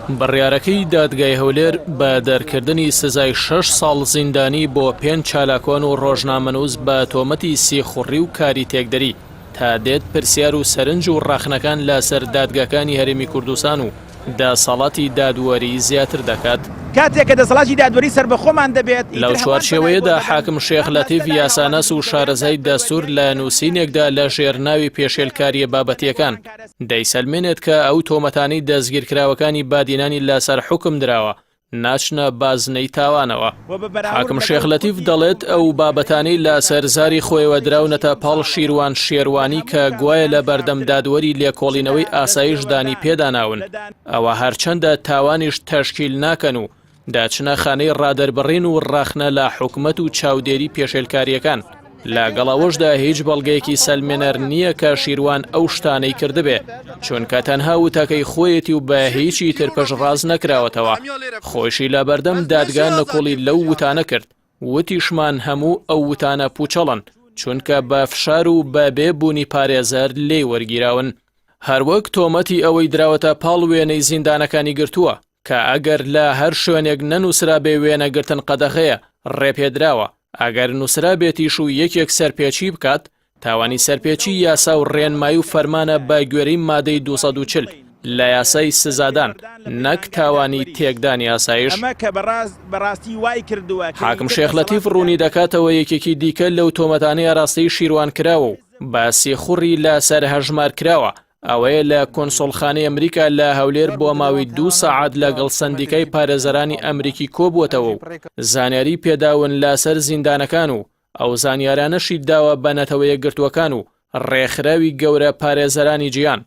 بڕیارەکەی دادگای هەولێر بە دەرکردنی سزای 6 ساڵ زیندانی بۆ 5 چالاکۆن و ڕۆژنامەنووس بە تۆمەتی سیخوڕی و کاری تێکدەری تا دێت پرسیار و سەرنج و ڕاخنەکان لەسەر دادگاکانی هەرێمی کوردستان و دەسەڵاتی دادوەری زیاتر دەکات. کاتێک کە دەسەڵاتی دادوەری سربەخۆمان دەبێت لەو چوارچێوەیەدا حاکم شێخ لەتیف یاسانەس و شارەزای دەستور لە نووسینێکدا لە ژێرناوی پێشێلکاریە بابەتیەکان دەیسەلمێنێت کە ئەو تۆمەتانی دەستگیرکراوەکانی بادینانی لەسەر حکم درراوە ناچنە بازنەی تاوانەوە. حاکم شێخ لەتیف دەڵێت ئەو بابەتانەی لە سەرزاری خۆیەوە دراونەتە پاڵ شیروان شێروانی کە گوایە لە بەردەم دادوەری لێکۆڵینەوەی ئاسایشدانی پێداناون ئەوە هەرچەندە تاوانیش تەشکیل ناکەن و داچنە خانەی ڕادەربڕین و ڕاخنە لە حکومەت و چاودێری پێشێلکاریەکان لەگەڵەوەشدا هیچ بەڵگەیەکی سەلمێنەر نییە کە شیروان ئەو شتانەی کردبێ چونکە تەنها وتەکەی خۆیەتی و بە هیچی تر پشڕاز نەکراوەتەوە. خۆشی لە بەردەم دادگا نەکۆڵی لەو وتانە کرد وتیشمان هەموو ئەو وتانە پوچەڵن چونکە بە فشار و بە بێبوونی پارێزەر لێ وەرگیراون. هەروەک تۆمەتی ئەوەی دراوەتە پاڵ وێنەی زیندانەکانی گرتووە کە ئەگەر لە هەر شوێنێک نەنووسرا بێ وێنەگرتن قەدەغەیە ڕێپێدراوە ئەگەر نووسرا بێتیش و یەکێک سەرپێچی بکات تاوانی سەرپێچی یاسا و ڕێنمایی و فەرمانە بە گوێرەی مادەی 240 لە یاسای سزادان نەک تاوانی تێکدانی ئاسایش. حاکم شێخ لەتیف ڕوونی دەکاتەوە یەکێکی دیکە لەو تۆمەتانەی ڕاستی شیروان کراوە و بە سێخوڕی لەسەر هەژمار کراوە ئەوەیە لە کۆنسۆڵخانەی ئەمریکا لە هەولێر بۆ ماوەی 2 سەعات لەگەڵ سەندیکای پارێزەرانی ئەمریکی کۆبووەتەوە و زانیاری پێداون لەسەر زیندانەکان و ئەو زانیارانەشی داوە بە نەتەوەیە گرتوەکان و ڕێکخراوی گەورە پارێزەرانی جیان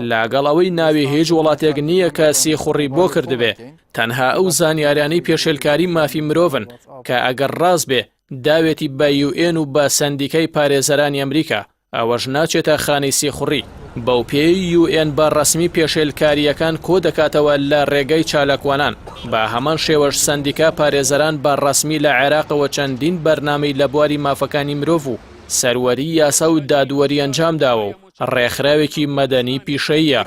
لەگەڵ ئەوەی ناوی هیچ وڵاتێک نییە کە سێخوڕی بۆ کردبێ تەنها ئەو زانیارانەی پێشێلکاری مافی مرۆڤن کە ئەگەر ڕاست بێ داوێتی بە UN و بە سەندیکای پارێزەرانی ئەمریکا ئەوەش ناچێتە خانەی سێخوڕی. بەو پێی UN بە ڕەسمی پێشێلکاریەکان کۆ دەکاتەوە لە ڕێگەی چالاکوانان بە هەمان شێوەش سەندیکا پارێزەران بە ڕەسمی لە عێراقەوە چەندین بەرنامەی لە بواری مافەکانی مرۆڤ و سەروەری یاسا و دادوەری ئەنجام داوە و ڕێکخراوێکی مەدەنی پیشەیە.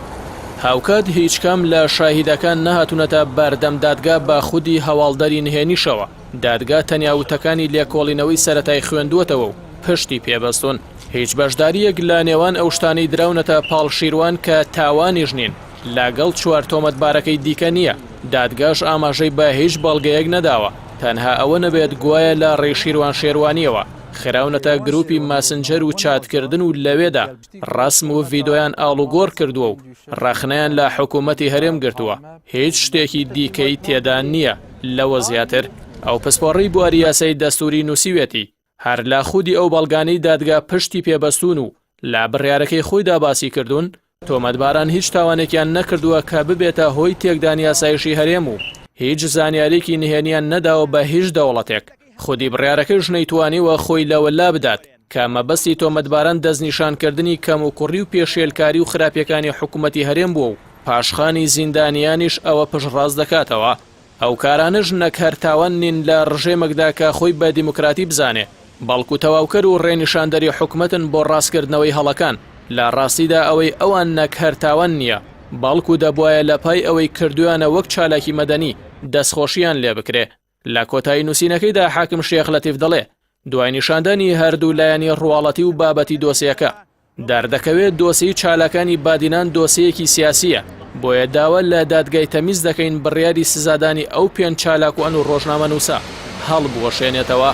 هاوکات هیچ کام لە شاهیدەکان نەهاتوونەتە بەردەم دادگا بە خودی هەواڵدەری نهێنیشەوە. دادگا تەنیا وتەکانی لێکۆڵینەوەی سەرەتای خوێندووەتەوە و پشتی پێبەستون. هیچ بەشداریەک لە نێوان ئەو شتانەی دراونەتە پاڵ شیروان کە تاوانیش نین لەگەڵ 4 تۆمەتبارەکەی دیکە نییە. دادگاش ئاماژەی بە هیچ بەڵگەیەک نەداوە تەنها ئەوە نەبێت گوایە لە ڕێشیروان شێروانیەوە خراونەتە گروپی ماسنجەر و چاتکردن و لەوێدا ڕسم و ڤیدۆیان ئاڵوگۆڕ کردووە و ڕەخنەیان لە حکوومەتی هەرێم گرتووە. هیچ شتێکی دیکەی تێدا نییە. لەوە زیاتر ئەو پسپۆڕی بواری یاسای دەستوری نووسیوێتی هەر لە خودی ئەو بەڵگانەی دادگا پشتی پێبەستون و لە بڕیارەکەی خۆیدا باسی کردوون تۆمەتباران هیچ تاوانێکیان نەکردووە کە ببێتە هۆی تێکدانی یاسایشی هەرێم و هیچ زانیارێکی نهێنیان نەداوە بە هیچ دەوڵەتێک. خودی بڕیارەکەی ژنەیتوانیوە خۆی لەوە لا بدات کە مەبەستی تۆمەتباران دەستنیشانکردنی کەم و کوڕی و پێشێلکاری و خراپیەکانی حکوومەتی هەرێم بووە و پاشخانی زیندانیانیش ئەوە پشڕاز دەکاتەوە. ئەو کارانش نەک هەر تاوان نین لە ڕژێمێکدا کە خۆی بە دیموکراتی بزانێ بەڵکو تەواوکەر و ڕێنیشاندەری حکومەتن بۆ ڕاستکردنەوەی هەڵەکان. لە ڕاستیدا ئەوەی ئەوان نەک هەر تاوان نییە بەڵکو دەبوایە لە پای ئەوەی کردویانە وەک چالاکی مەدەنی دەستخۆشیان لێ بکرێ. لە کۆتایی نووسینەکەیدا حاکم شێخ لەتیف دەڵێ دوای نیشاندانی هەردوو لایەنی ڕواڵەتی و بابەتی دۆسیەکە دەردەکەوێت دۆسی چالاکانی بادینان دۆسیەکی سیاسیە بۆیە داوە لە دادگای تەمیز دەکەین بڕیاری سزادانی ئەو 5 چالاکوان و ڕۆژنامەنووسە هەڵبوەشێنێتەوە.